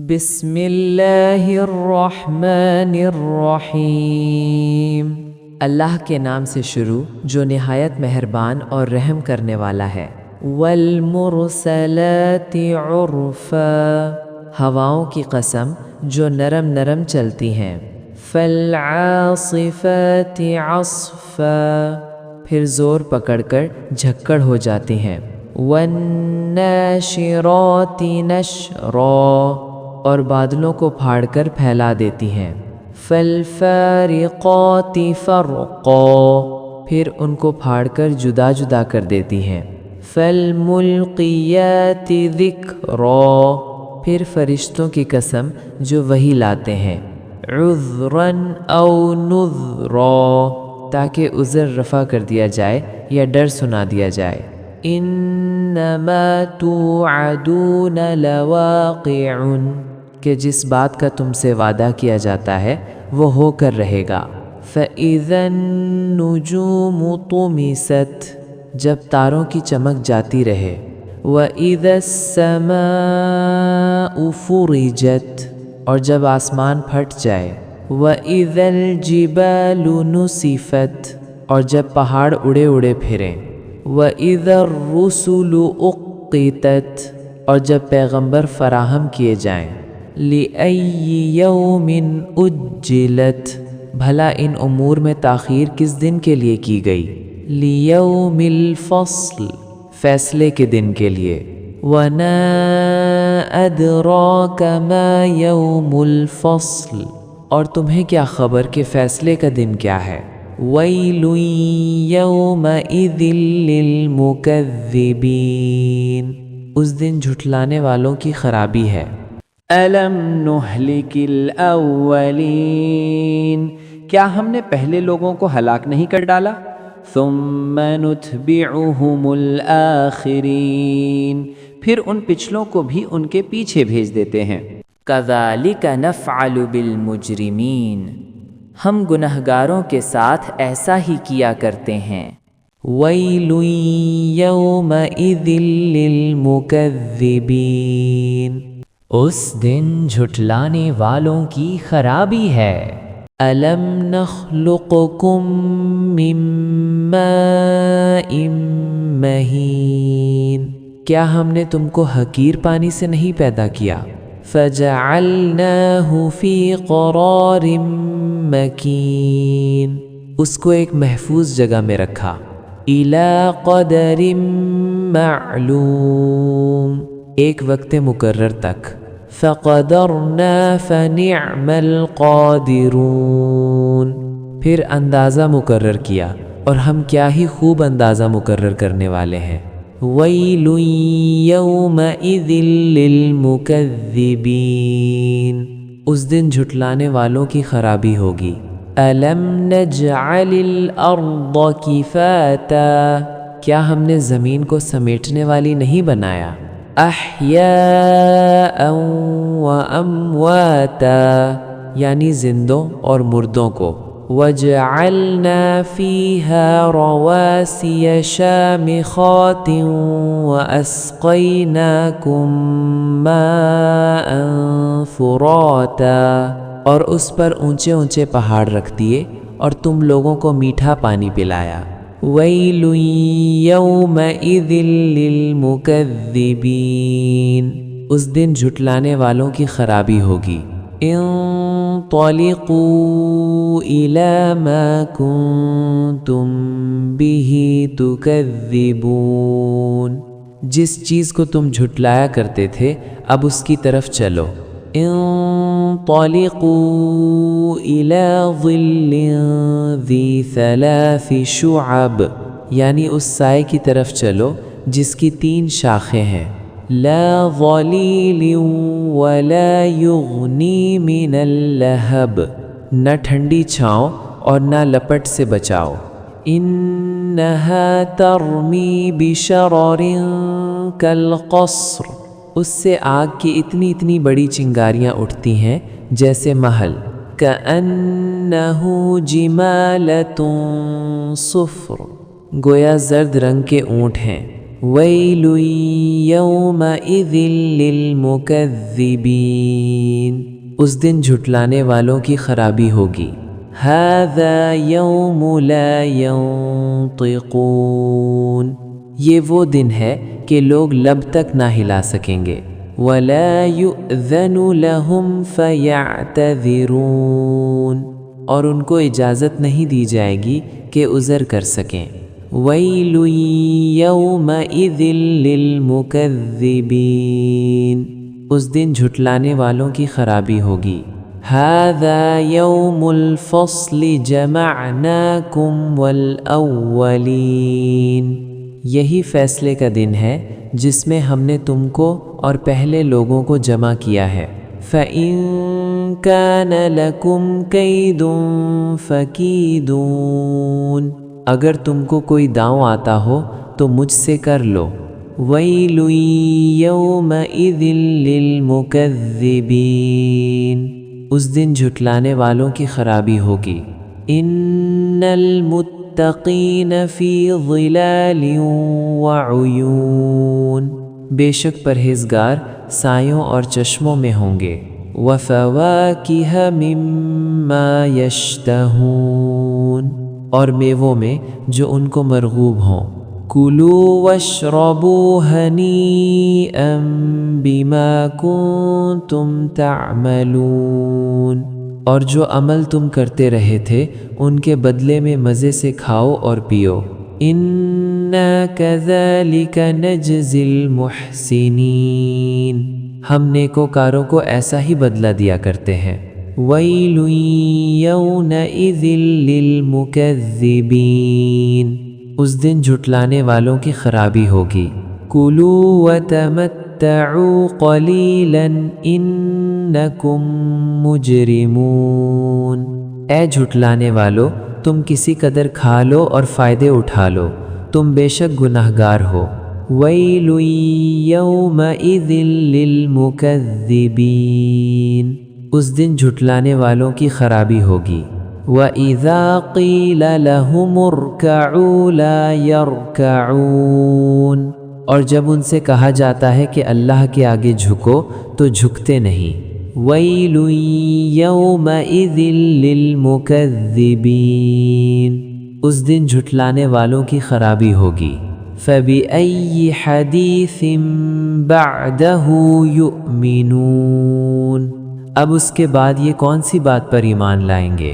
بسم اللہ الرحمن الرحیم۔ اللہ کے نام سے شروع جو نہایت مہربان اور رحم کرنے والا ہے۔ والمرسلات عرفا، ہواؤں کی قسم جو نرم نرم چلتی ہیں۔ فالعاصفات عصفا، پھر زور پکڑ کر جھکڑ ہو جاتی ہیں۔ والناشرات نشرا، اور بادلوں کو پھاڑ کر پھیلا دیتی ہیں۔ فالفارقات فرقا، پھر ان کو پھاڑ کر جدا جدا کر دیتی ہیں۔ فالملقیات ذکرا، پھر فرشتوں کی قسم جو وحی لاتے ہیں۔ عذرا او نذرا، تاکہ عذر رفع کر دیا جائے یا ڈر سنا دیا جائے۔ انما توعدون لواقع، کہ جس بات کا تم سے وعدہ کیا جاتا ہے وہ ہو کر رہے گا۔ فَإِذَا النُّجُومُ طُمِسَتْ، جب تاروں کی چمک جاتی رہے۔ وَإِذَا السَّمَاءُ فُرِجَتْ، اور جب آسمان پھٹ جائے۔ وَإِذَا الْجِبَالُ نُسِفَتْ، اور جب پہاڑ اڑے اڑے پھریں۔ وَإِذَا الرُّسُلُ أُقِّتَتْ، اور جب پیغمبر فراہم کیے جائیں۔ لِأَيِّ يَوْمٍ أُجِّلَتْ، بھلا ان امور میں تاخیر کس دن کے لیے کی گئی؟ لِيَوْمِ الْفَصْلِ، فیصلے کے دن کے لیے۔ وَمَا أَدْرَاكَ مَا يَوْمُ الْفَصْلِ، اور تمہیں کیا خبر کہ فیصلے کا دن کیا ہے؟ وَيْلٌ يَوْمَئِذٍ لِّلْمُكَذِّبِينَ، اس دن جھٹلانے والوں کی خرابی ہے۔ أَلَمْ نُهْلِكِ الْأَوَّلِينَ، کیا ہم نے پہلے لوگوں کو ہلاک نہیں کر ڈالا؟ ثُمَّ نُتْبِعُهُمُ الْآخِرِينَ، پھر ان پچھلوں کو بھی ان کے پیچھے بھیج دیتے ہیں۔ كَذَلِكَ نَفْعَلُ بِالْمُجْرِمِينَ، ہم گنہگاروں کے ساتھ ایسا ہی کیا کرتے ہیں۔ وَيْلٌ يَوْمَئِذٍ لِّلْمُكَذِّبِينَ، اس دن جھٹلانے والوں کی خرابی ہے۔ أَلَمْ نَخْلُقكُم مِّن مَّاءٍ مَّهِينٍ، کیا ہم نے تم کو حقیر پانی سے نہیں پیدا کیا؟ فَجَعَلْنَاهُ فِي قَرَارٍ مَّكِينٍ، اس کو ایک محفوظ جگہ میں رکھا۔ إِلَى قَدَرٍ مَّعْلُومٍ، ایک وقت مقرر تک۔ فَقَدَرْنَا فَنِعْمَ الْقَادِرُونَ، پھر اندازہ مقرر کیا اور ہم کیا ہی خوب اندازہ مقرر کرنے والے ہیں۔ وَيْلٌ يَوْمَئِذٍ لِّلْمُكَذِّبِينَ، اس دن جھٹلانے والوں کی خرابی ہوگی۔ أَلَمْ نَجْعَلِ الْأَرْضَ كِفَاتًا، کیا ہم نے زمین کو سمیٹنے والی نہیں بنایا؟ أَحْيَاءً وَأَمْوَاتًا، یعنی زندوں اور مردوں کو۔ وَجَعَلْنَا فِيهَا رَوَاسِيَ شَامِخَاتٍ وَأَسْقَيْنَاكُم مَّاءً فُرَاتًا، اور اس پر اونچے اونچے پہاڑ رکھ دیے اور تم لوگوں کو میٹھا پانی پلایا۔ وَيْلٌ يَوْمَئِذٍ لِّلْمُكَذِّبِينَ، اس دن جھٹلانے والوں کی خرابی ہوگی۔ انطلقوا إِلَى مَا كُنتُم بِهِ تُكَذِّبُونَ، جس چیز کو تم جھٹلایا کرتے تھے اب اس کی طرف چلو۔ انطلقوا إِلَى ظِلٍّ ذِي ثَلَاثِ شُعَبٍ، یعنی اس سائے کی طرف چلو جس کی 3 شاخیں ہیں۔ لا ظلیل ولا یغنی من اللہب، نہ ٹھنڈی چھاؤں اور نہ لپٹ سے بچاؤ۔ انہا ترمی بشرر کالقصر، اس سے آگ کی اتنی اتنی بڑی چنگاریاں اٹھتی ہیں جیسے محل۔ کأنہ جمالۃ صفر، گویا زرد رنگ کے اونٹ ہیں۔ ویل یومئذ للمکذبین، اس دن جھٹلانے والوں کی خرابی ہوگی۔ ھذا یوم لا ینطقون، یہ وہ دن ہے کہ لوگ لب تک نہ ہلا سکیں گے۔ ولا یؤذن لهم فیعتذرون، اور ان کو اجازت نہیں دی جائے گی کہ عذر کر سکیں۔ ویل یومئذ للمکذبین، اس دن جھٹلانے والوں کی خرابی ہوگی۔ ھذا یوم الفصل جمعناکم والاولین، یہی فیصلے کا دن ہے جس میں ہم نے تم کو اور پہلے لوگوں کو جمع کیا ہے۔ فَإِن كَانَ لَكُمْ كَيْدٌ فَكِيدُونِ، اگر تم کو کوئی داؤں آتا ہو تو مجھ سے کر لو۔ وَيْلٌ يَوْمَئِذٍ لِّلْمُكَذِّبِينَ، اس دن جھٹلانے والوں کی خرابی ہوگی۔ إِنَّ الْمُتَّقِينَ فِي ظِلَالٍ وَعُيُونٍ، بے شک پرہیزگار سایوں اور چشموں میں ہوں گے۔ وَفَوَاكِهَ مِمَّا يَشْتَهُونَ، اور میووں میں جو ان کو مرغوب ہوں۔ كُلُوا وَاشْرَبُوا هَنِيئًا بِمَا كُنتُمْ تَعْمَلُونَ، اور جو عمل تم کرتے رہے تھے ان کے بدلے میں مزے سے کھاؤ اور پیو۔ اِنَّا كَذَلِكَ نَجْزِي الْمُحْسِنِينَ، ہم نیکوکاروں کو ایسا ہی بدلہ دیا کرتے ہیں۔ وَيْلٌ يَوْمَئِذٍ لِّلْمُكَذِّبِينَ، اس دن جھٹلانے والوں کی خرابی ہوگی۔ كُلُوا وَتَمَتَّعُوا قَلِيلًا إِنَّكُمْ مُجْرِمُونَ، اے جھٹلانے والو تم کسی قدر کھا لو اور فائدے اٹھا لو، تم بے شک گناہگار ہو۔ وَيْلٌ يَوْمَئِذٍ لِّلْمُكَذِّبِينَ، اس دن جھٹلانے والوں کی خرابی ہوگی۔ وَإِذَا قِيلَ لَهُمُ ارْكَعُوا لَا يَرْكَعُونَ، اور جب ان سے کہا جاتا ہے کہ اللہ کے آگے جھکو تو جھکتے نہیں۔ وَيْلٌ يَوْمَئِذٍ لِّلْمُكَذِّبِينَ، اس دن جھٹلانے والوں کی خرابی ہوگی۔ فَبِأَيِّ حَدِيثٍ بَعْدَهُ يُؤْمِنُونَ، اب اس کے بعد یہ کون سی بات پر ایمان لائیں گے؟